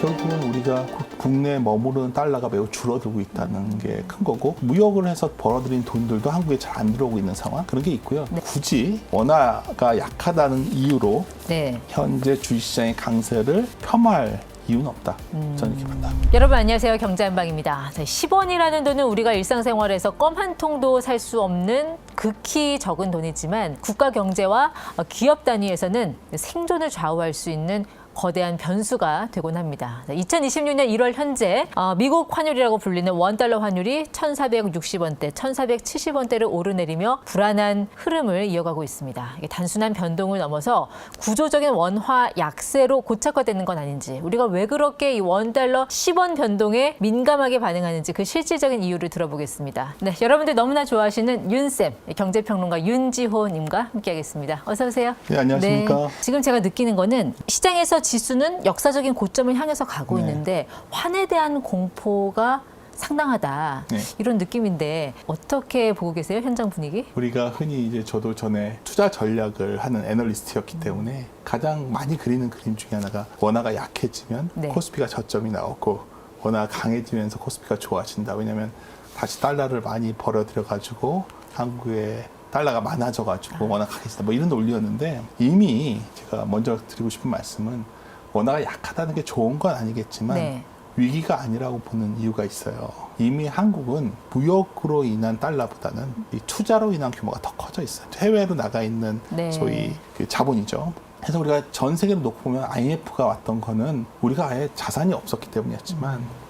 결국은 우리가 국내에 머무르는 달러가 매우 줄어들고 있다는 게 큰 거고, 무역을 해서 벌어들인 돈들도 한국에 잘 안 들어오고 있는 상황, 그런 게 있고요. 네. 굳이 원화가 약하다는 이유로 네. 현재 주식시장의 강세를 폄하할 이유는 없다. 저는 이렇게 판단합니다. 여러분 안녕하세요. 경제한방입니다. 10원이라는 돈은 우리가 일상생활에서 껌 한 통도 살 수 없는 극히 적은 돈이지만 국가 경제와 기업 단위에서는 생존을 좌우할 수 있는 거대한 변수가 되곤 합니다. 2026년 1월 현재 미국 환율이라고 불리는 원달러 환율이 1,460원대, 1,470원대를 오르내리며 불안한 흐름을 이어가고 있습니다. 이게 단순한 변동을 넘어서 구조적인 원화 약세로 고착화되는 건 아닌지, 우리가 왜 그렇게 이 원달러 10원 변동에 민감하게 반응하는지 그 실질적인 이유를 들어보겠습니다. 네, 여러분들 너무나 좋아하시는 윤쌤, 경제평론가 윤지호님과 함께하겠습니다. 어서 오세요. 네, 안녕하십니까. 네, 지금 제가 느끼는 거는 시장에서 지수는 역사적인 고점을 향해서 가고 네. 있는데 환에 대한 공포가 상당하다. 네. 이런 느낌인데 어떻게 보고 계세요? 현장 분위기? 우리가 흔히 이제 저도 전에 투자 전략을 하는 애널리스트였기 때문에 가장 많이 그리는 그림 중에 하나가 원화가 약해지면 네. 코스피가 저점이 나오고 원화가 강해지면서 코스피가 좋아진다. 왜냐하면 다시 달러를 많이 벌어들여 가지고 한국에 달러가 많아져 가지고 원화가 강해진다. 뭐 이런 논리였는데, 이미 제가 먼저 드리고 싶은 말씀은 원화가 약하다는 게 좋은 건 아니겠지만 네. 위기가 아니라고 보는 이유가 있어요. 이미 한국은 무역으로 인한 달러보다는 이 투자로 인한 규모가 더 커져 있어요. 해외로 나가 있는 네. 소위 그 자본이죠. 그래서 우리가 전 세계로 놓고 보면 IMF가 왔던 거는 우리가 아예 자산이 없었기 때문이었지만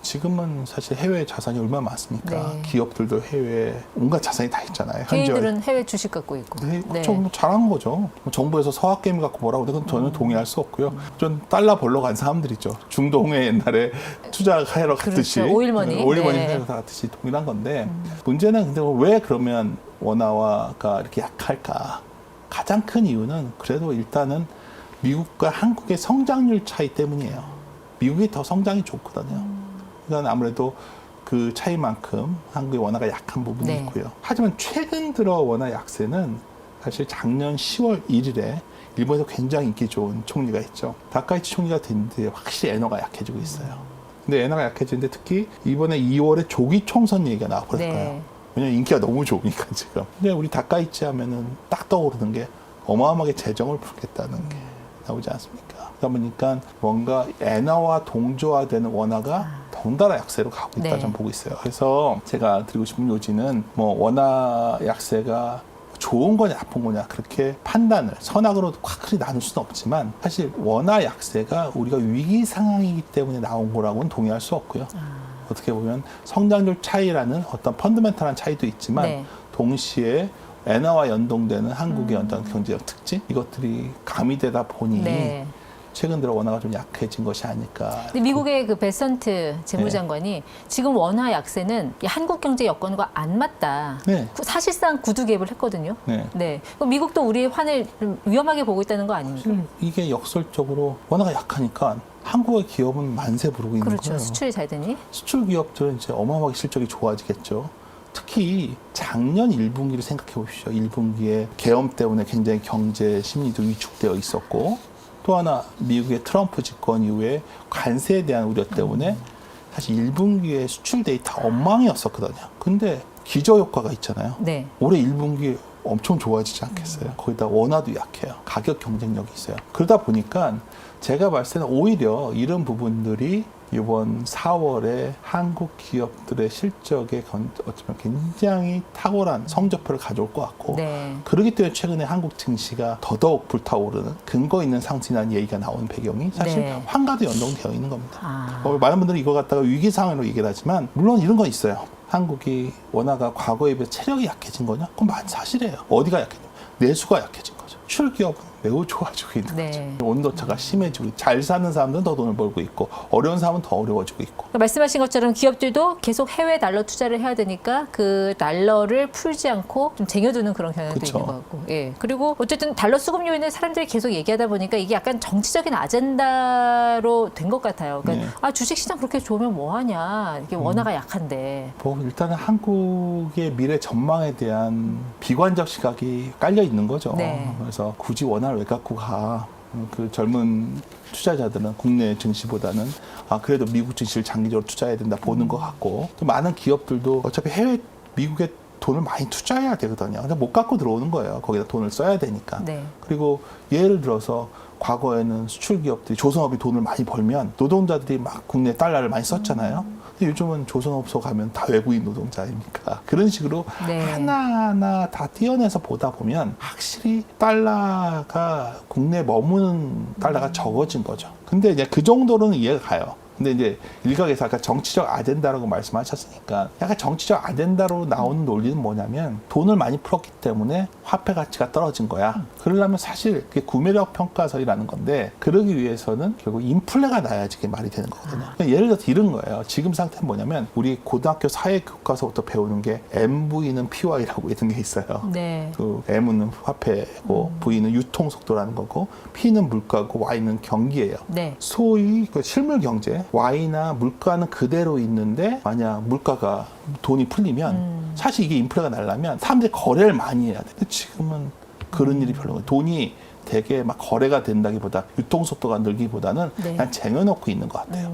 지금은 사실 해외 자산이 얼마나 많습니까? 네. 기업들도 해외에 온갖 자산이 다 있잖아요. 개인들은 해외 주식 갖고 있고. 네, 그렇죠. 잘한 거죠. 정부에서 서학개미 갖고 뭐라고 그러든 저는 동의할 수 없고요. 전 달러 벌러 간 사람들이죠. 중동에 옛날에 투자하러 갔듯이. 그렇죠. 오일머니. 오일머니 네. 하러 갔듯이 동일한 건데, 문제는 근데 왜 그러면 원화가 이렇게 약할까? 가장 큰 이유는 그래도 일단은 미국과 한국의 성장률 차이 때문이에요. 미국이 더 성장이 좋거든요. 그러니까 아무래도 그 차이만큼 한국의 원화가 약한 부분이 네. 있고요. 하지만 최근 들어 원화 약세는 사실 작년 10월 1일에 일본에서 굉장히 인기 좋은 총리가 있죠. 다카이치 총리가 됐는데 확실히 엔화가 약해지고 있어요. 근데 엔화가 약해지는데 특히 이번에 2월에 조기 총선 얘기가 나와버렸어요. 네. 왜냐면 인기가 너무 좋으니까 지금. 근데 우리 다카이치 하면은 딱 떠오르는 게 어마어마하게 재정을 풀겠다는 게 나오지 않습니까? 그러다 보니까 뭔가 엔화와 동조화되는 원화가 덩달아 약세로 가고 있다 네. 좀 보고 있어요. 그래서 제가 드리고 싶은 요지는 뭐 원화 약세가 좋은 거냐 나쁜 거냐 그렇게 판단을 선악으로 확실히 나눌 수는 없지만, 사실 원화 약세가 우리가 위기 상황이기 때문에 나온 거라고는 동의할 수 없고요. 어떻게 보면 성장률 차이라는 어떤 펀더멘탈한 차이도 있지만 네. 동시에 엔화와 연동되는 한국의 어떤 경제적 특징, 이것들이 가미되다 보니 네. 최근 들어 원화가 좀 약해진 것이 아닐까. 근데 미국의 그 베선트 재무장관이 지금 원화 약세는 이 한국 경제 여건과 안 맞다. 네. 사실상 구두 개입을 했거든요. 네. 네. 그럼 미국도 우리의 환을 좀 위험하게 보고 있다는 거 아닙니까? 이게 역설적으로 원화가 약하니까 한국의 기업은 만세 부르고 있는 그렇죠. 거예요. 수출이 잘 되니? 수출 기업들은 이제 어마어마하게 실적이 좋아지겠죠. 특히 작년 1분기를 생각해 보십시오. 1분기에 계엄 때문에 굉장히 경제 심리도 위축되어 있었고, 또 하나 미국의 트럼프 집권 이후에 관세에 대한 우려 때문에 사실 1분기에 수출 데이터 엉망이었었거든요. 근데 기저효과가 있잖아요. 네. 올해 1분기 엄청 좋아지지 않겠어요? 거기다 원화도 약해요. 가격 경쟁력이 있어요. 그러다 보니까 제가 봤을 때는 오히려 이런 부분들이 이번 4월에 한국 기업들의 실적에 어쩌면 굉장히 탁월한 성적표를 가져올 것 같고, 네. 그렇기 때문에 최근에 한국 증시가 더더욱 불타오르는 근거 있는 상승이라는 얘기가 나온 배경이 사실 네. 환과도 연동되어 있는 겁니다. 아. 많은 분들이 이거 갖다가 위기 상황으로 얘기를 하지만, 물론 이런 건 있어요. 한국이 원화가 과거에 비해 체력이 약해진 거냐? 그건 사실이에요. 어디가 약해진 거냐? 내수가 약해진 거죠. 수출 기업은 매우 좋아지고 있는 네. 거죠. 온도차가 심해지고, 잘 사는 사람들은 더 돈을 벌고 있고, 어려운 사람은 더 어려워지고 있고. 그러니까 말씀하신 것처럼 기업들도 계속 해외 달러 투자를 해야 되니까 그 달러를 풀지 않고 좀 쟁여두는 그런 경향도 그쵸. 있는 것 같고. 예. 그리고 어쨌든 달러 수급 요인을 사람들이 계속 얘기하다 보니까 이게 약간 정치적인 아젠다로 된 것 같아요. 그러니까 네. 아, 주식시장 그렇게 좋으면 뭐하냐. 이게 원화가 약한데. 뭐 일단은 한국의 미래 전망에 대한 비관적 시각이 깔려 있는 거죠. 네. 그래서 굳이 원화를 왜 갖고 가? 그 젊은 투자자들은 국내 증시보다는 그래도 미국 증시를 장기적으로 투자해야 된다 보는 것 같고, 또 많은 기업들도 어차피 미국에 돈을 많이 투자해야 되거든요. 근데 못 갖고 들어오는 거예요. 거기다 돈을 써야 되니까. 네. 그리고 예를 들어서 과거에는 수출 기업들이, 조선업이 돈을 많이 벌면 노동자들이 막 국내 달러를 많이 썼잖아요. 근데 요즘은 조선업소 가면 다 외국인 노동자입니까? 그런 식으로 네. 하나하나 다 떼어내서 보다 보면 확실히 달러가 국내에 머무는 달러가 적어진 거죠. 근데 이제 그 정도로는 이해가 가요. 근데 이제 일각에서 아까 정치적 아젠다라고 말씀하셨으니까, 약간 정치적 아젠다로 나오는 논리는 뭐냐면, 돈을 많이 풀었기 때문에 화폐 가치가 떨어진 거야. 그러려면 사실 그게 구매력 평가설이라는 건데, 그러기 위해서는 결국 인플레가 나야지 그게 말이 되는 거거든요. 그러니까 예를 들어서 이런 거예요. 지금 상태는 뭐냐면, 우리 고등학교 사회 교과서부터 배우는 게 MV는 PY라고 이런 게 있어요. 네. 그 M은 화폐고, V는 유통 속도라는 거고, P는 물가고, Y는 경기예요. 네. 소위 그 실물 경제, Y나 물가는 그대로 있는데 만약 물가가, 돈이 풀리면 사실 이게 인플레가 나려면 사람들이 거래를 많이 해야 돼. 근데 지금은 그런 일이 별로 없어요. 돈이 되게 막 거래가 된다기보다, 유통 속도가 늘기보다는 네. 그냥 쟁여놓고 있는 것 같아요.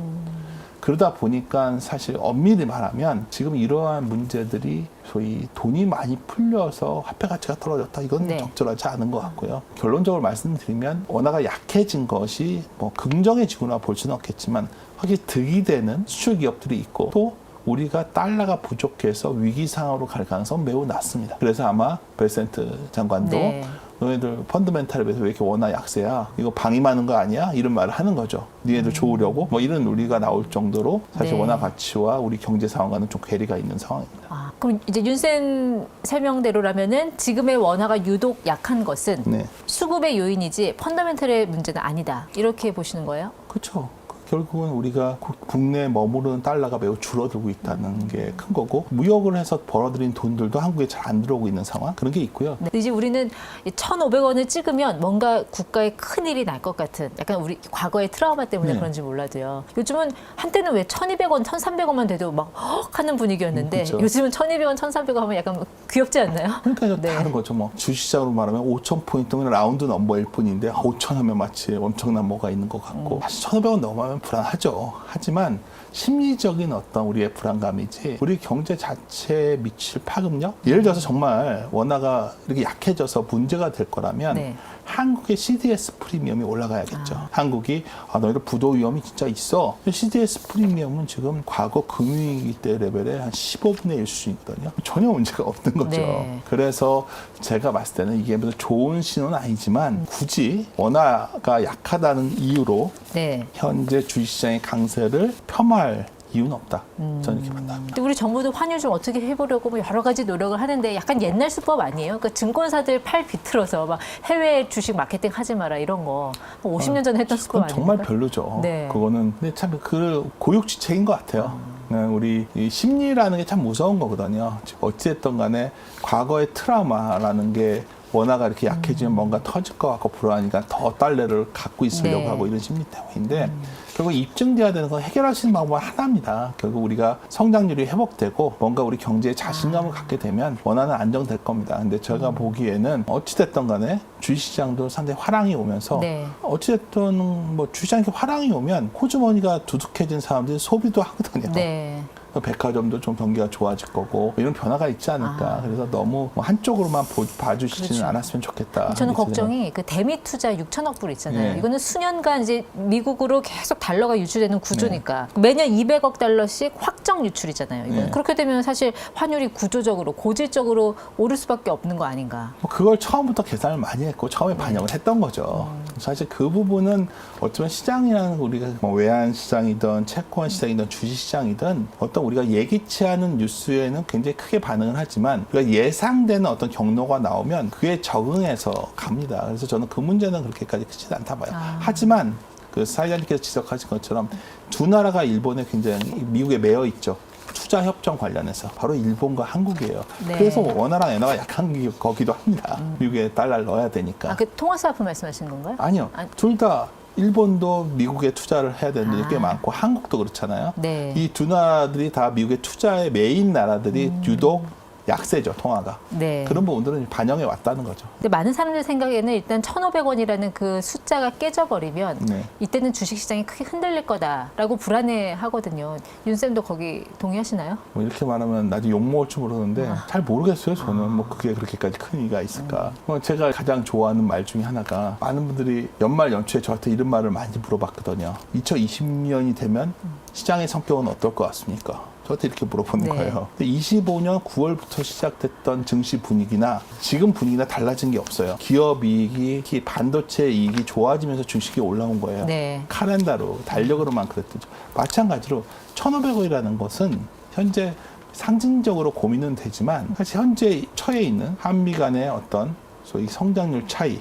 그러다 보니까 사실 엄밀히 말하면 지금 이러한 문제들이 소위 돈이 많이 풀려서 화폐 가치가 떨어졌다, 이건 네. 적절하지 않은 것 같고요. 결론적으로 말씀드리면 원화가 약해진 것이 뭐 긍정해지거나 볼 수는 없겠지만, 확실히 득이 되는 수출 기업들이 있고, 또 우리가 달러가 부족해서 위기 상황으로 갈 가능성은 매우 낮습니다. 그래서 아마 벨센트 장관도 네. 너희들 펀더멘탈에 비해서 왜 이렇게 원화 약세야? 이거 방임하는 거 아니야? 이런 말을 하는 거죠. 니네들 좋으려고? 뭐 이런 논리가 나올 정도로 사실 네. 원화 가치와 우리 경제 상황과는 좀 괴리가 있는 상황입니다. 그럼 이제 윤센 설명대로라면은 지금의 원화가 유독 약한 것은 네. 수급의 요인이지 펀더멘털의 문제는 아니다. 이렇게 보시는 거예요? 그렇죠. 결국은 우리가 국내에 머무르는 달러가 매우 줄어들고 있다는 게 큰 거고, 무역을 해서 벌어들인 돈들도 한국에 잘 안 들어오고 있는 상황, 그런 게 있고요. 네. 이제 우리는 1,500원을 찍으면 뭔가 국가에 큰 일이 날 것 같은, 약간 우리 과거의 트라우마 때문에 네. 그런지 몰라도요. 요즘은 한때는 왜 1,200원, 1,300원만 돼도 막 헉 하는 분위기였는데 그렇죠. 요즘은 1,200원, 1,300원 하면 약간 귀엽지 않나요? 그러니까 네. 다른 거죠. 뭐 주식시장으로 말하면 5,000포인트면 라운드 넘버일 뿐인데 5,000 하면 마치 엄청난 뭐가 있는 것 같고, 사실 1,500원 넘어가면 불안하죠. 하지만 심리적인 어떤 우리의 불안감이지, 우리 경제 자체에 미칠 파급력? 예를 들어서 정말 원화가 이렇게 약해져서 문제가 될 거라면 네. 한국의 CDS 프리미엄이 올라가야겠죠. 한국이 너희들 부도 위험이 진짜 있어. CDS 프리미엄은 지금 과거 금융위기 때 레벨의 한 15분의 1 수준이거든요. 전혀 문제가 없는 거죠. 네. 그래서 제가 봤을 때는 이게 무슨 좋은 신호는 아니지만, 굳이 원화가 약하다는 이유로 네. 현재 주식시장의 강세를 폄하할 이유는 없다. 저는 이렇게 판단합니다. 근데 우리 정부도 환율 좀 어떻게 해보려고 뭐 여러 가지 노력을 하는데 약간 옛날 수법 아니에요? 그러니까 증권사들 팔 비틀어서 막 해외 주식 마케팅 하지 마라 이런 거 50년 전에 했던 수법 그건 아니에요? 정말 별로죠. 네. 그거는 근데 참 그 고육지책인 것 같아요. 우리 이 심리라는 게 참 무서운 거거든요. 어찌됐든 간에 과거의 트라우마라는 게 원화가 이렇게 약해지면 뭔가 터질 것 같고 불안하니까 더 달러를 갖고 있으려고 네. 하고, 이런 심리 때문인데, 결국 입증돼야 되는 건 해결할 수 있는 방법은 하나입니다. 결국 우리가 성장률이 회복되고 뭔가 우리 경제에 자신감을 갖게 되면 원화는 안정될 겁니다. 근데 제가 보기에는 어찌됐든 간에 주식시장도 상당히 화랑이 오면서, 네. 어찌됐든 뭐 주식시장에 화랑이 오면 호주머니가 두둑해진 사람들이 소비도 하거든요. 네. 백화점도 좀 경기가 좋아질 거고, 이런 변화가 있지 않을까. 그래서 너무 한쪽으로만 봐주시지는 그렇죠. 않았으면 좋겠다. 저는 걱정이 그 대미 투자 6천억 불 있잖아요. 네. 이거는 수년간 이제 미국으로 계속 달러가 유출되는 구조니까 매년 200억 달러씩 확정 유출이잖아요. 이건 네. 그렇게 되면 사실 환율이 구조적으로 고질적으로 오를 수밖에 없는 거 아닌가. 뭐 그걸 처음부터 계산을 많이 했고 처음에 반영을 했던 거죠. 사실 그 부분은 어쩌면 시장이라는, 우리가 뭐 외환 시장이든 채권 시장이든 주식 시장이든 어떤 우리가 예기치 않은 뉴스에는 굉장히 크게 반응을 하지만, 우리가 예상되는 어떤 경로가 나오면 그에 적응해서 갑니다. 그래서 저는 그 문제는 그렇게까지 크지 않다 봐요. 하지만 그 사이자님께서 지적하신 것처럼 두 나라가 일본에 굉장히 미국에 매여 있죠. 투자 협정 관련해서 바로 일본과 한국이에요. 네. 그래서 원화랑 엔화가 약한 거기도 합니다. 미국에 달러를 넣어야 되니까. 그 통화스와프 말씀하시는 건가요? 아니요. 둘 다 일본도 미국에 투자를 해야 되는 일이 꽤 많고, 한국도 그렇잖아요. 네. 이 두 나라들이 다 미국의 투자의 메인 나라들이 유독 약세죠, 통화가. 네. 그런 부분들은 반영해 왔다는 거죠. 근데 많은 사람들 생각에는 일단 1,500원이라는 그 숫자가 깨져버리면 네. 이때는 주식시장이 크게 흔들릴 거다라고 불안해하거든요. 윤 쌤도 거기 동의하시나요? 뭐 이렇게 말하면 나중에 욕먹을 줄 모르는데 잘 모르겠어요. 저는 뭐 그게 그렇게까지 큰 의미가 있을까. 제가 가장 좋아하는 말 중에 하나가 많은 분들이 연말 연초에 저한테 이런 말을 많이 물어봤거든요. 2020년이 되면 시장의 성격은 어떨 것 같습니까? 저한테 이렇게 물어보는 네. 거예요. 근데 25년 9월부터 시작됐던 증시 분위기나 지금 분위기나 달라진 게 없어요. 기업 이익이, 특히 반도체 이익이 좋아지면서 주식이 올라온 거예요. 네. 카렌다로, 달력으로만 그랬죠. 마찬가지로 1,500원이라는 것은 현재 상징적으로 고민은 되지만 사실 현재 처해 있는 한미 간의 어떤 소위 성장률 차이,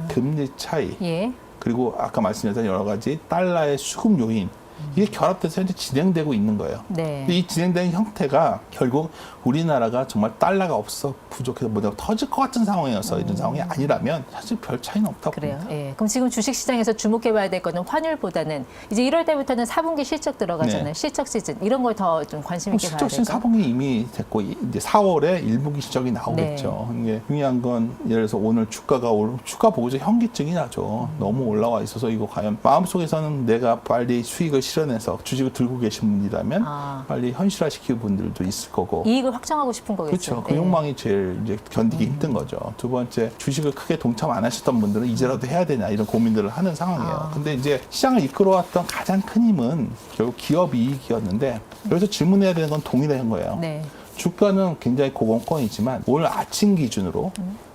금리 차이, 예. 그리고 아까 말씀드렸던 여러 가지 달러의 수급 요인, 이게 결합돼서 현재 진행되고 있는 거예요. 네. 근데 이 진행되는 형태가 결국 우리나라가 정말 달러가 없어 부족해서 뭐냐고 터질 것 같은 상황이어서 이런 상황이 아니라면 사실 별 차이는 없다고 그래요. 봅니다. 예. 그럼 지금 주식시장에서 주목해봐야 될 거는 환율보다는 이제 1월 때부터는 4분기 실적 들어가잖아요. 네. 실적 시즌 이런 걸 더 좀 관심 있게 봐야 실적신 될까요? 4분기 이미 됐고 이제 4월에 1분기 실적이 나오겠죠. 네. 이게 중요한 건 예를 들어서 오늘 주가 보고서 현기증이 나죠. 너무 올라와 있어서 이거 과연 마음속에서는 내가 빨리 수익을 실현해서 주식을 들고 계신 분이라면 빨리 현실화시키는 분들도 있을 거고. 이익을 확정하고 싶은 거겠죠. 그렇죠. 그 욕망이 제일 이제 견디기 힘든 거죠. 두 번째, 주식을 크게 동참 안 하셨던 분들은 이제라도 해야 되냐 이런 고민들을 하는 상황이에요. 근데 이제 시장을 이끌어왔던 가장 큰 힘은 결국 기업 이익이었는데 여기서 질문해야 되는 건 동일한 거예요. 네. 주가는 굉장히 고공권이지만 오늘 아침 기준으로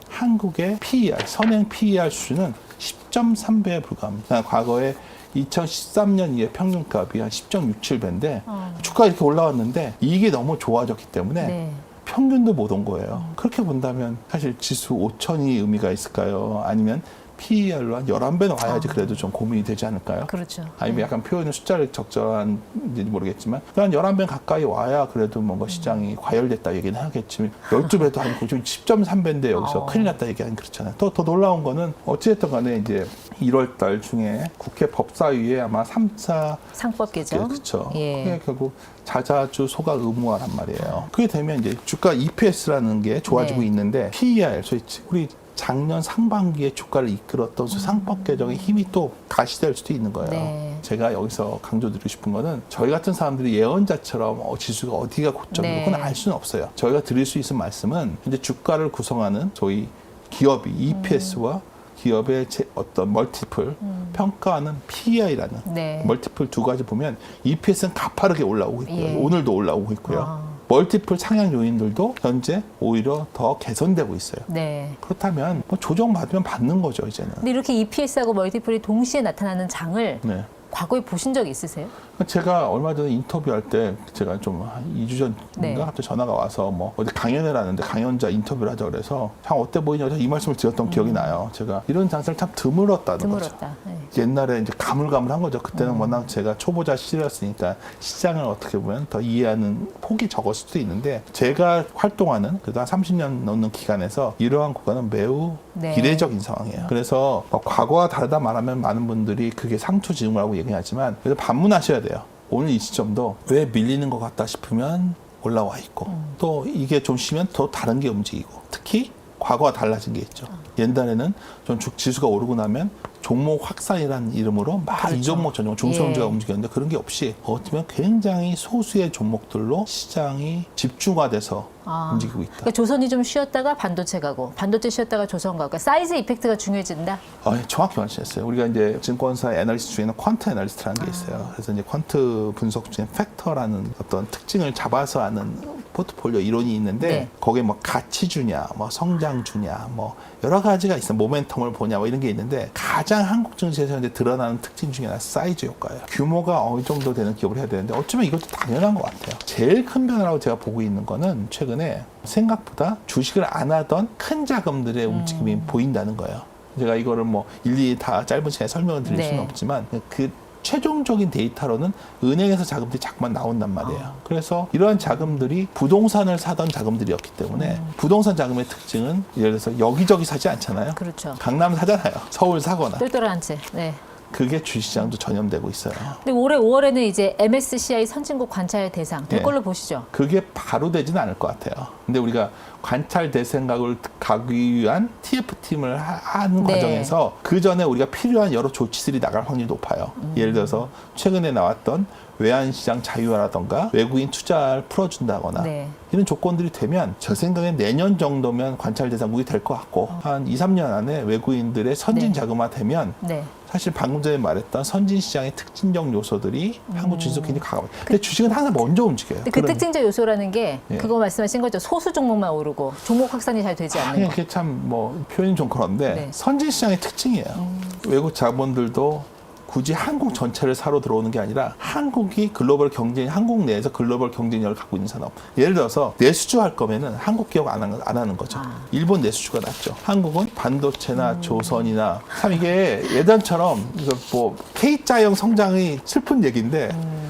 한국의 PER, 선행 PER 수준은 10.3배에 불과합니다. 과거에 2013년 이후에 평균값이 한 10.67배인데 주가가 이렇게 올라왔는데 이익이 너무 좋아졌기 때문에 네. 평균도 못 온 거예요. 그렇게 본다면 사실 지수 5천이 의미가 있을까요? 아니면 PER로 한 11배는 와야지 그래도 좀 고민이 되지 않을까요? 그렇죠. 아니면 약간 표현의 숫자를 적절한지 모르겠지만 한 11배 가까이 와야 그래도 뭔가 시장이 과열됐다 얘기는 하겠지만 12배도 아니고 지금 10.3배인데 여기서 큰일 났다 얘기하는 그렇잖아요. 또 더 놀라운 거는 어찌됐든 간에 이제 1월 달 중에 국회 법사위에 아마 3차 상법 개정. 그렇죠. 예. 그게 결국 자자주 소각 의무화란 말이에요. 그게 되면 이제 주가 EPS라는 게 좋아지고 네. 있는데 PER, 소위 우리 작년 상반기에 주가를 이끌었던 상법 개정의 힘이 또 가시될 수도 있는 거예요. 네. 제가 여기서 강조드리고 싶은 거는 저희 같은 사람들이 예언자처럼 지수가 어디가 고점이고 네. 그건 알 수는 없어요. 저희가 드릴 수 있는 말씀은 현재 주가를 구성하는 저희 기업이 EPS와 기업의 어떤 멀티플 평가하는 PER라는 네. 멀티플 두 가지 보면 EPS는 가파르게 올라오고 있고요. 예. 오늘도 올라오고 있고요. 멀티플 상향 요인들도 현재 오히려 더 개선되고 있어요. 네. 그렇다면 뭐 조정 받으면 받는 거죠, 이제는. 근데 이렇게 EPS하고 멀티플이 동시에 나타나는 장을 네. 과거에 보신 적 있으세요? 제가 얼마 전에 인터뷰할 때 제가 좀 한 2주 전인가 네. 갑자기 전화가 와서 뭐 어디 강연을 하는데 강연자 인터뷰를 하자 그래서 참 어때 보이냐고 이 말씀을 드렸던 기억이 나요. 제가 이런 장사를 참 드물었다는 거죠. 드물었다. 네. 옛날에 이제 가물가물한 거죠. 그때는 워낙 제가 초보자 시절이었으니까 시장을 어떻게 보면 더 이해하는 폭이 적을 수도 있는데 제가 활동하는 그래도 한 30년 넘는 기간에서 이러한 구간은 매우 네. 이례적인 상황이에요. 그래서 과거와 다르다 말하면 많은 분들이 그게 상투지음이라고 얘기하지만 그래서 반문하셔야 돼요. 오늘 이 시점도 왜 밀리는 것 같다 싶으면 올라와 있고 또 이게 좀 쉬면 또 다른 게 움직이고 특히 과거와 달라진 게 있죠. 옛날에는 좀 지수가 오르고 나면 종목 확산이라는 이름으로 막 이 그렇죠. 종목 저 종목 중소형주가 예. 움직였는데 그런 게 없이 어쩌면 굉장히 소수의 종목들로 시장이 집중화돼서 움직이고 있다. 그러니까 조선이 좀 쉬었다가 반도체 가고 반도체 쉬었다가 조선 가고 그러니까 사이즈 이펙트가 중요해진다. 정확히 말씀하셨어요. 우리가 이제 증권사 애널리스트 중에는 퀀트 애널리스트라는 게 있어요. 그래서 이제 퀀트 분석 중에 팩터라는 어떤 특징을 잡아서 하는 포트폴리오 이론이 있는데 네. 거기에 뭐 가치주냐, 뭐 성장주냐, 뭐 여러 가지가 있어요. 모멘텀을 보냐, 뭐 이런 게 있는데 가장 한국 증시에서 이제 드러나는 특징 중에 하나 사이즈 효과예요. 규모가 어느 정도 되는 기업을 해야 되는데 어쩌면 이것도 당연한 것 같아요. 제일 큰 변화라고 제가 보고 있는 거는 최근에 생각보다 주식을 안 하던 큰 자금들의 움직임이 보인다는 거예요. 제가 이거를 뭐 일일이 다 짧은 시간에 설명을 드릴 수는 네. 없지만 그 최종적인 데이터로는 은행에서 자금들이 자꾸만 나온단 말이에요. 그래서 이러한 자금들이 부동산을 사던 자금들이었기 때문에 부동산 자금의 특징은 예를 들어서 여기저기 사지 않잖아요. 그렇죠. 강남 사잖아요. 서울 사거나. 똘똘한 채. 네. 그게 주시장도 전염되고 있어요. 근데 올해 5월에는 이제 MSCI 선진국 관찰 대상 될 예. 걸로 보시죠. 그게 바로 되지는 않을 것 같아요. 근데 우리가 관찰 대생각을 가기 위한 TF팀을 하는 네. 과정에서 그 전에 우리가 필요한 여러 조치들이 나갈 확률이 높아요. 예를 들어서 최근에 나왔던 외환시장 자유화라던가 외국인 투자를 풀어준다거나 네. 이런 조건들이 되면 제 생각엔 내년 정도면 관찰 대상국이 될 것 같고 한 2, 3년 안에 외국인들의 선진 네. 자금화되면 네. 사실 방금 전에 말했던 선진 시장의 특징적 요소들이 한국 주식도 굉장히 가까워요. 근데 주식은 항상 먼저 움직여요. 근데 그 특징적 요소라는 게 예. 그거 말씀하신 거죠. 소수 종목만 오르고 종목 확산이 잘 되지 않는 거. 그게 참 뭐 표현이 좀 그런데 네. 선진 시장의 특징이에요. 외국 자본들도 굳이 한국 전체를 사러 들어오는 게 아니라 한국이 글로벌 경쟁, 한국 내에서 글로벌 경쟁력을 갖고 있는 산업. 예를 들어서 내수주 할 거면은 한국 기업 안 하는 거죠. 일본 내수주가 낫죠. 한국은 반도체나 조선이나 참 이게 예전처럼 이거 뭐 K자형 성장이 슬픈 얘기인데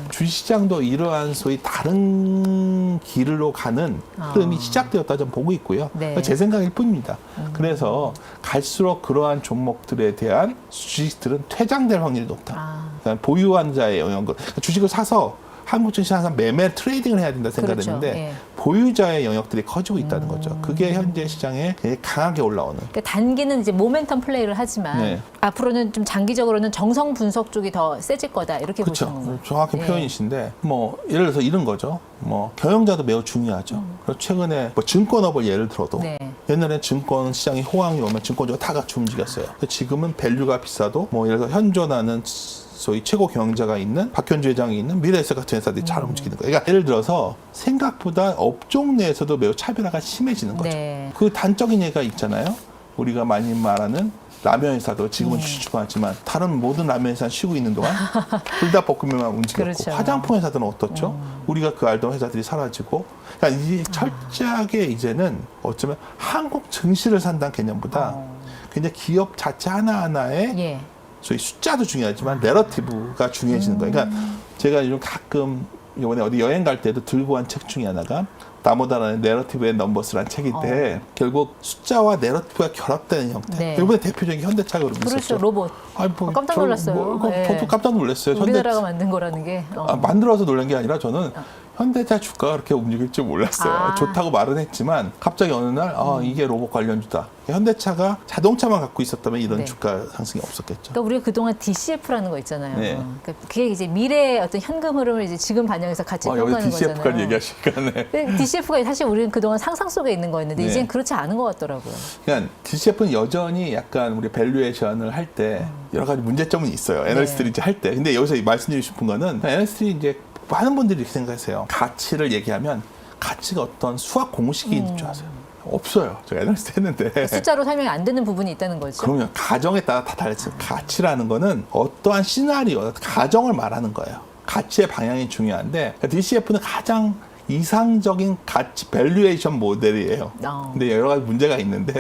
주시장도 이러한 소위 다른 길로 가는 흐름이 시작되었다 좀 보고 있고요. 네. 제 생각일 뿐입니다. 그래서 갈수록 그러한 종목들에 대한 주식들은 퇴장될 확률이 높다. 그러니까 보유한 자의 영역을 그러니까 주식을 사서 한국 증시에서 매매 트레이딩을 해야 된다 생각했는데 그렇죠. 예. 보유자의 영역들이 커지고 있다는 거죠. 그게 현재 시장에 굉장히 강하게 올라오는. 그러니까 단기는 이제 모멘텀 플레이를 하지만 네. 앞으로는 좀 장기적으로는 정성 분석 쪽이 더 세질 거다 이렇게 보시는 그렇죠. 거예요. 정확한 예. 표현이신데 뭐 예를 들어서 이런 거죠. 뭐 경영자도 매우 중요하죠. 그래서 최근에 뭐 증권업을 예를 들어도 네. 옛날에 증권 시장이 호황이 오면 증권주가 다 같이 움직였어요. 근데 지금은 밸류가 비싸도 뭐 예를 들어서 현존하는 소위 최고 경영자가 있는 박현주 회장이 있는 미래에셋 같은 회사들이 잘 움직이는 거예요. 그러니까 예를 들어서 생각보다 업종 내에서도 매우 차별화가 심해지는 거죠. 네. 그 단적인 예가 있잖아요. 우리가 많이 말하는 라면 회사도 지금은 주식 추가하지만 다른 모든 라면 회사는 쉬고 있는 동안 불닭볶음면만 움직였고 그렇죠. 화장품 회사들은 어떻죠? 우리가 그 알던 회사들이 사라지고 그러니까 이 철저하게 이제는 어쩌면 한국 증시를 산다는 개념보다 굉장히 기업 자체 하나하나의 예. 소위 숫자도 중요하지만 내러티브가 중요해지는 거예요. 그러니까 제가 요즘 가끔 이번에 어디 여행 갈 때도 들고 간 책 중에 하나가 나무다라는 내러티브 앤 넘버스라는 책인데 결국 숫자와 내러티브가 결합되는 형태. 네. 이번에 대표적인 현대차 그룹이 그렇죠. 있었죠. 로봇. 아니, 뭐, 깜짝 놀랐어요. 네. 저도 깜짝 놀랐어요. 우리나라가 만든 거라는 게. 만들어서 놀란 게 아니라 저는 현대차 주가가 그렇게 움직일 줄 몰랐어요. 아. 좋다고 말은 했지만 갑자기 어느 날 이게 로봇 관련주다. 현대차가 자동차만 갖고 있었다면 이런 네. 주가 상승이 없었겠죠. 그러니까 우리가 그동안 DCF라는 거 있잖아요. 네. 그러니까 그게 이제 미래의 어떤 현금 흐름을 이제 지금 반영해서 같이 여기 평가하는 DCF까지 거잖아요. 얘기하시니까 네. 근데 DCF가 사실 우리는 그동안 상상 속에 있는 거였는데 네. 이젠 그렇지 않은 것 같더라고요. 그러니까 DCF는 여전히 약간 우리 밸류에이션을 할 때 여러 가지 문제점은 있어요. 애널리스트들이 이제 할 때. 근데 여기서 말씀드리고 싶은 거는 애널리스트들이 이제 많은 분들이 이렇게 생각하세요. 가치를 얘기하면 가치가 어떤 수학 공식이 있는 줄 아세요. 없어요. 제가 애널리스트 했는데. 숫자로 설명이 안 되는 부분이 있다는 거죠. 그러면 가정에 따라 다 달라져요. 가치라는 거는 어떠한 시나리오, 가정을 말하는 거예요. 가치의 방향이 중요한데 DCF는 가장 이상적인 가치 밸류에이션 모델이에요. 근데 여러 가지 문제가 있는데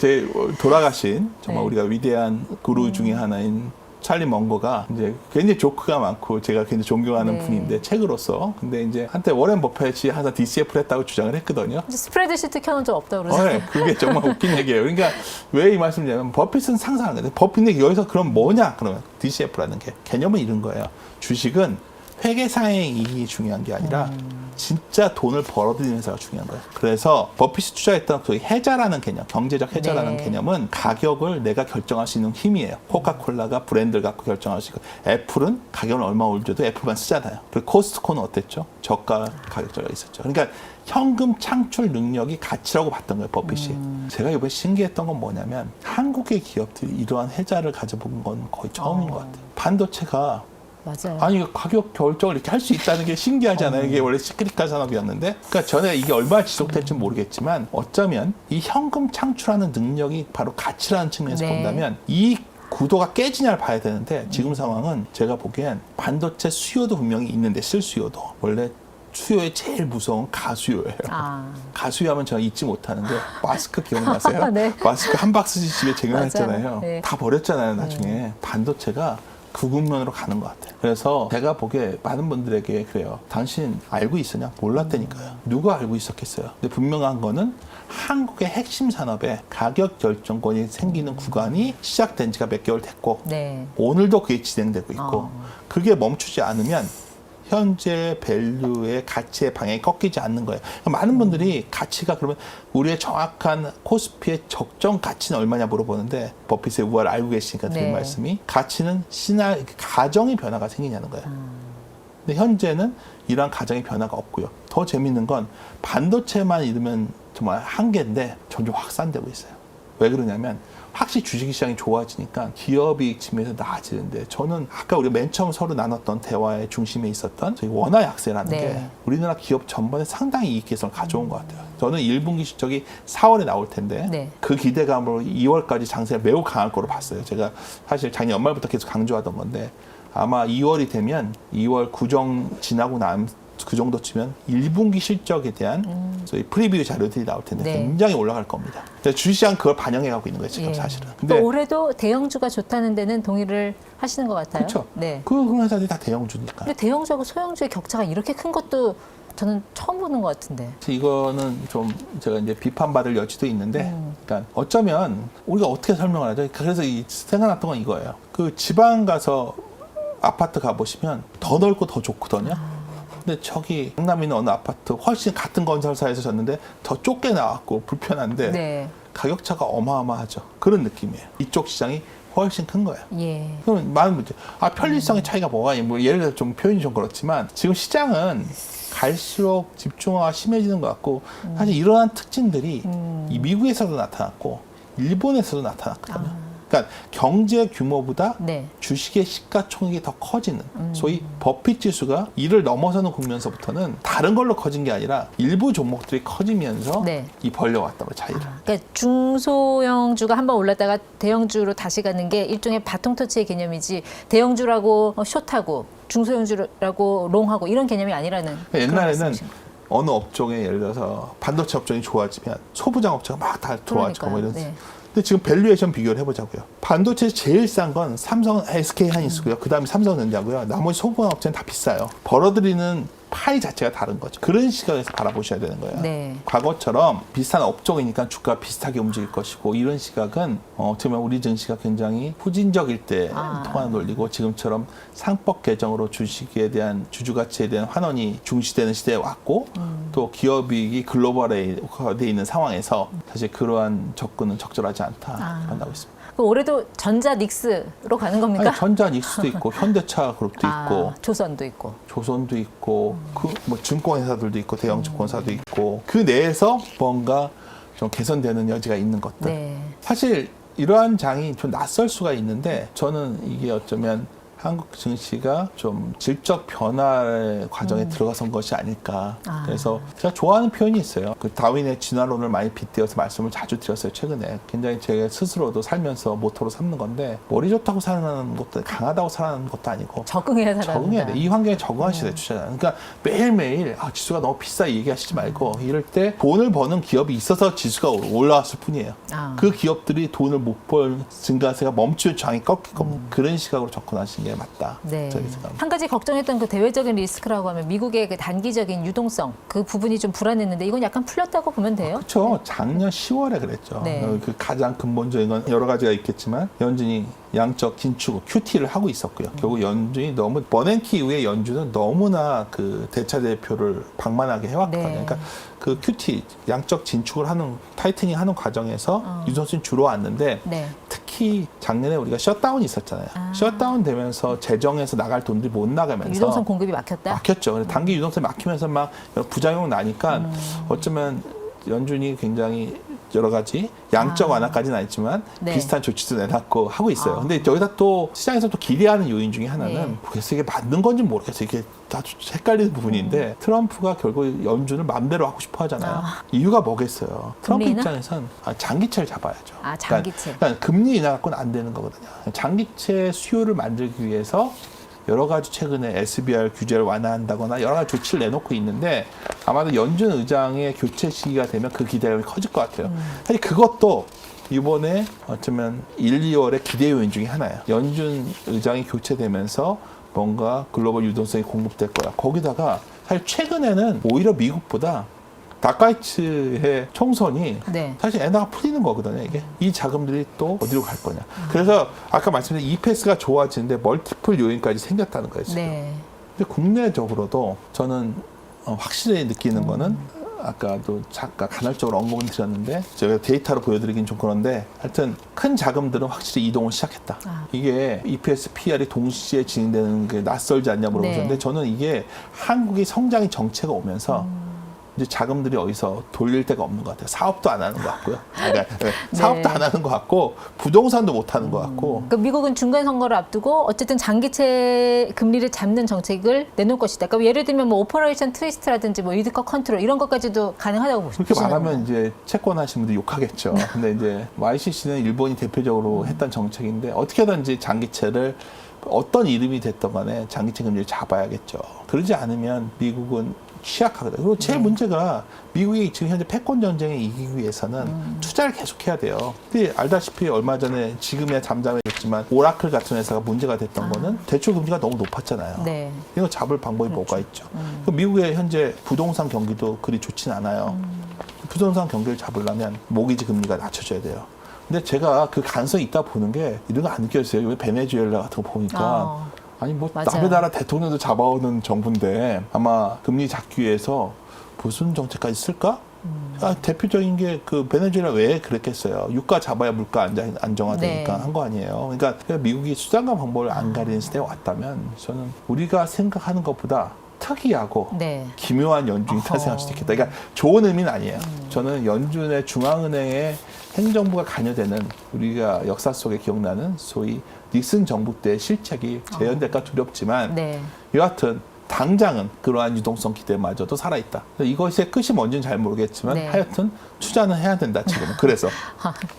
제 돌아가신 정말 네. 우리가 위대한 구루 중에 하나인 찰리 먼거가 이제 굉장히 조크가 많고 제가 굉장히 존경하는 네. 분인데 책으로서 근데 이제 한때 워렌 버핏이 항상 DCF를 했다고 주장을 했거든요. 스프레드 시트 켜놓은 적 없다고 그러잖아요. 네, 그게 정말 웃긴 얘기예요. 그러니까 왜 이 말씀이냐면 버핏은 상상하는 거예요. 버핏은 여기서 그럼 뭐냐? 그러면 DCF라는 게 개념은 이런 거예요. 주식은 회계사의 이익이 중요한 게 아니라 진짜 돈을 벌어들이는 회사가 중요한 거예요. 그래서 버핏이 투자했던 그 해자라는 개념, 경제적 해자라는 네. 개념은 가격을 내가 결정할 수 있는 힘이에요. 코카콜라가 브랜드를 갖고 결정할 수 있고 애플은 가격을 얼마 올려도 애플만 쓰잖아요. 그리고 코스트코는 어땠죠? 저가 가격제가 있었죠. 그러니까 현금 창출 능력이 가치라고 봤던 거예요, 버핏이. 제가 이번에 신기했던 건 뭐냐면 한국의 기업들이 이러한 해자를 가져본 건 거의 처음인 것 같아요. 반도체가 맞아요. 아니 가격 결정을 이렇게 할 수 있다는 게 신기하잖아요. 이게 원래 시크릿한 산업이었는데, 그러니까 전에 이게 얼마나 지속될지 모르겠지만 어쩌면 이 현금 창출하는 능력이 바로 가치라는 측면에서 네. 본다면 이 구도가 깨지냐를 봐야 되는데 지금 상황은 제가 보기엔 반도체 수요도 분명히 있는데 실수요도 원래 수요의 제일 무서운 가수요예요. 가수요하면 제가 잊지 못하는 게 마스크 기억나세요? 네. 마스크 한 박스씩 집에 쟁여놨잖아요. 맞아요. 네. 다 버렸잖아요, 나중에. 반도체가 그 국면으로 가는 것 같아요. 그래서 제가 보기에 많은 분들에게 그래요. 당신 알고 있었냐? 몰랐다니까요. 누가 알고 있었겠어요. 근데 분명한 거는 한국의 핵심 산업에 가격 결정권이 생기는 구간이 시작된 지가 몇 개월 됐고 네. 오늘도 그게 진행되고 있고 그게 멈추지 않으면 현재 밸류의 가치의 방향이 꺾이지 않는 거예요. 많은 분들이 가치가 그러면 우리의 정확한 코스피의 적정 가치는 얼마냐 물어보는데 버핏의 우화를 알고 계시니까 드린 네. 말씀이 가치는 가정의 변화가 생기냐는 거예요. 근데 현재는 이러한 가정의 변화가 없고요. 더 재밌는 건 반도체만 이르면 정말 한계인데 점점 확산되고 있어요. 왜 그러냐면 확실히 주식시장이 좋아지니까 기업이익 측면에서 나아지는데 저는 아까 우리가 맨 처음 서로 나눴던 대화의 중심에 있었던 저희 원화 약세라는 네. 게 우리나라 기업 전반에 상당히 이익 개선을 가져온 것 같아요. 저는 1분기 실적이 4월에 나올 텐데 네. 그 기대감으로 2월까지 장세가 매우 강할 거로 봤어요. 제가 사실 작년 연말부터 계속 강조하던 건데 아마 2월이 되면 2월 구정 지나고 난 그 정도 치면 1분기 실적에 대한 저희 프리뷰 자료들이 나올 텐데 네. 굉장히 올라갈 겁니다. 주식시장 그걸 반영해가고 있는 거예요 지금 예. 사실은. 또 올해도 대형주가 좋다는 데는 동의를 하시는 것 같아요. 그렇죠. 네. 그 회사들이 다 대형주니까. 근데 대형주하고 소형주의 격차가 이렇게 큰 것도 저는 처음 보는 것 같은데. 이거는 좀 제가 이제 비판받을 여지도 있는데, 그러니까 어쩌면 우리가 어떻게 설명을 하죠? 그래서 생각났던 건 이거예요. 그 지방 가서 아파트 가보시면 더 넓고 더 좋거든요. 근데 저기 강남에 있는 어느 아파트 훨씬 같은 건설사에서 졌는데 더 좁게 나왔고 불편한데 네. 가격 차가 어마어마하죠. 그런 느낌이에요. 이쪽 시장이 훨씬 큰 거예요. 예. 그러면 많은 분들 편리성의 차이가 뭐가 있냐? 뭐 예를 들어 좀 표현이 좀 그렇지만 지금 시장은 갈수록 집중화가 심해지는 것 같고 사실 이러한 특징들이 이 미국에서도 나타났고 일본에서도 나타났거든요. 그러니까 경제 규모보다 네. 주식의 시가총액이 더 커지는 소위 버핏 지수가 이를 넘어서는 국면서부터는 다른 걸로 커진 게 아니라 일부 종목들이 커지면서 네. 이 벌려왔다고 차이를. 그러니까 중소형주가 한번 올랐다가 대형주로 다시 가는 게 일종의 바통터치의 개념이지 대형주라고 숏하고 중소형주라고 롱하고 이런 개념이 아니라는. 그런 옛날에는 말씀이신가요? 어느 업종에 예를 들어서 반도체 업종이 좋아지면 소부장 업체가 막 다 좋아지고 뭐 이런. 네. 근데 지금 밸류에이션 비교를 해보자고요. 반도체 제일 싼 건 삼성, SK 하이닉스고요. 그 다음에 삼성전자고요. 나머지 소부장 업체는 다 비싸요. 벌어들이는 파이 자체가 다른 거죠. 그런 시각에서 바라보셔야 되는 거예요. 네. 과거처럼 비슷한 업종이니까 주가가 비슷하게 움직일 것이고 이런 시각은 어떻게 보면 우리 증시가 굉장히 후진적일 때 통하는 논리고 지금처럼 상법 개정으로 주식에 대한 주주가치에 대한 환원이 중시되는 시대에 왔고 또 기업이익이 글로벌화되어 있는 상황에서 사실 그러한 접근은 적절하지 않다 판단하고 있습니다. 그럼 올해도 전자 닉스로 가는 겁니까? 아니, 전자 닉스도 있고 현대차 그룹도 있고 조선도 있고. 조선도 있고 그 뭐 증권회사들도 있고 대형 증권사도 있고 그 내에서 뭔가 좀 개선되는 여지가 있는 것들. 네. 사실 이러한 장이 좀 낯설 수가 있는데 저는 이게 어쩌면 한국 증시가 좀 질적 변화의 과정에 들어가선 것이 아닐까. 그래서 제가 좋아하는 표현이 있어요. 그 다윈의 진화론을 많이 빗대어서 말씀을 자주 드렸어요. 최근에. 굉장히 제가 스스로도 살면서 모토로 삼는 건데 머리 좋다고 살아나는 것도 강하다고 살아나는 것도 아니고 적응해야 살아야 적응해야 돼. 이 환경에 적응하셔야 돼, 투자자는. 그러니까 매일매일 지수가 너무 비싸 얘기하시지 말고 이럴 때 돈을 버는 기업이 있어서 지수가 올라왔을 뿐이에요. 그 기업들이 돈을 못 벌 증가세가 멈추면 장이 꺾일 겁니다. 그런 시각으로 접근하시는 게 맞다. 네. 저기 생각합니다. 한 가지 걱정했던 그 대외적인 리스크라고 하면 미국의 그 단기적인 유동성 그 부분이 좀 불안했는데 이건 약간 풀렸다고 보면 돼요? 그렇죠. 작년 10월에 그랬죠. 네. 그 가장 근본적인 건 여러 가지가 있겠지만 연준이 양적 긴축 QT를 하고 있었고요. 결국 연준이 너무 버냉키 이후에 연준은 너무나 그 대차 대표를 방만하게 해왔거든요. 네. 그러니까 그 QT 양적 진축을 하는 타이트닝 하는 과정에서 유동성이 줄어왔는데 네. 특히 작년에 우리가 셧다운이 있었잖아요. 셧다운 되면서 재정에서 나갈 돈들이 못 나가면서 유동성 공급이 막혔다? 막혔죠. 그래서 단기 유동성이 막히면서 막 부작용 나니까 어쩌면 연준이 굉장히 여러 가지 양적 완화까지는 아니지만 네. 비슷한 조치도 내놨고 하고 있어요. 근데 여기다 또 시장에서 또 기대하는 요인 중에 하나는 네. 그래서 이게 맞는 건지 모르겠어요. 이게 다 헷갈리는 부분인데 트럼프가 결국 연준을 마음대로 하고 싶어 하잖아요. 이유가 뭐겠어요? 트럼프 금리나? 입장에선 장기채를 잡아야죠. 장기채. 그러니까 금리 인하 갖고는 안 되는 거거든요. 장기채 수요를 만들기 위해서 여러 가지 최근에 SBR 규제를 완화한다거나 여러 가지 조치를 내놓고 있는데 아마도 연준 의장의 교체 시기가 되면 그 기대감이 커질 것 같아요. 사실 그것도 이번에 어쩌면 1, 2월의 기대 요인 중에 하나예요. 연준 의장이 교체되면서 뭔가 글로벌 유동성이 공급될 거야. 거기다가 사실 최근에는 오히려 미국보다 다카이츠의 총선이 네. 사실 엔화가 풀리는 거거든요. 이게 이 자금들이 또 어디로 갈 거냐. 그래서 아까 말씀드린 EPS가 좋아지는데 멀티플 요인까지 생겼다는 거예요. 지금. 네. 근데 국내적으로도 저는 확실히 느끼는 거는 아까도 잠깐 간헐적으로 언급은 드렸는데 제가 데이터로 보여드리긴 좀 그런데 하여튼 큰 자금들은 확실히 이동을 시작했다. 이게 EPS, PR이 동시에 진행되는 게 낯설지 않냐 물어보셨는데 네. 저는 이게 한국의 성장의 정체가 오면서 이제 자금들이 어디서 돌릴 데가 없는 것 같아요. 사업도 안 하는 것 같고요. 그러니까 사업도 안 하는 것 같고 부동산도 못 하는 것 같고. 그러니까 미국은 중간 선거를 앞두고 어쨌든 장기채 금리를 잡는 정책을 내놓을 것이다. 그러니까 예를 들면 뭐 오퍼레이션 트위스트라든지 뭐 이드커 컨트롤 이런 것까지도 가능하다고 보시는 그렇게 거예요. 말하면 이제 채권 하시는 분들 욕하겠죠. 근데 이제 YCC는 일본이 대표적으로 했던 정책인데 어떻게든지 장기채를 어떤 이름이 됐던 간에 장기채 금리를 잡아야겠죠. 그러지 않으면 미국은 취약하거든요. 그리고 제일 문제가 미국이 지금 현재 패권 전쟁에 이기기 위해서는 투자를 계속해야 돼요. 근데 알다시피 얼마 전에 지금이야 잠잠해졌지만 오라클 같은 회사가 문제가 됐던 거는 대출 금리가 너무 높았잖아요. 네. 이거 잡을 방법이 뭐가 있죠. 미국의 현재 부동산 경기도 그리 좋진 않아요. 부동산 경기를 잡으려면 모기지 금리가 낮춰져야 돼요. 근데 제가 그 가능성이 있다 보는 게 이런 거 안 느껴졌어요. 왜 베네수엘라 같은 거 보니까 아니 뭐 맞아요. 남의 나라 대통령도 잡아오는 정부인데 아마 금리 잡기 위해서 무슨 정책까지 쓸까? 대표적인 게 그 베네수엘라 왜 그랬겠어요. 유가 잡아야 물가 안정화되니까 네. 한 거 아니에요. 그러니까 미국이 수단과 방법을 안 가리는 시대에 왔다면 저는 우리가 생각하는 것보다 특이하고 네. 기묘한 연준이 탄생할 수도 있겠다. 그러니까 좋은 의미는 아니에요. 저는 연준의 중앙은행의 행정부가 관여되는 우리가 역사 속에 기억나는 소위 닉슨 정부 때의 실책이 재현될까 두렵지만 네. 여하튼 당장은 그러한 유동성 기대마저도 살아있다. 이것의 끝이 뭔지는 잘 모르겠지만 네. 하여튼 투자는 해야 된다 지금은. 그래서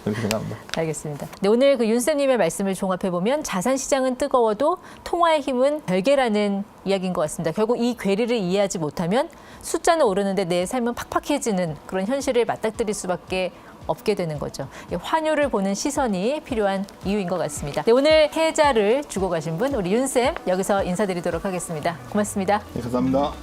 그렇게 생각합니다. 알겠습니다. 네, 오늘 그 윤쌤님의 말씀을 종합해보면 자산 시장은 뜨거워도 통화의 힘은 별개라는 이야기인 것 같습니다. 결국 이 괴리를 이해하지 못하면 숫자는 오르는데 내 삶은 팍팍해지는 그런 현실을 맞닥뜨릴 수밖에 없게 되는 거죠. 환율을 보는 시선이 필요한 이유인 것 같습니다. 네, 오늘 해자를 주고 가신 분 우리 윤쌤 여기서 인사드리도록 하겠습니다. 고맙습니다. 네, 감사합니다.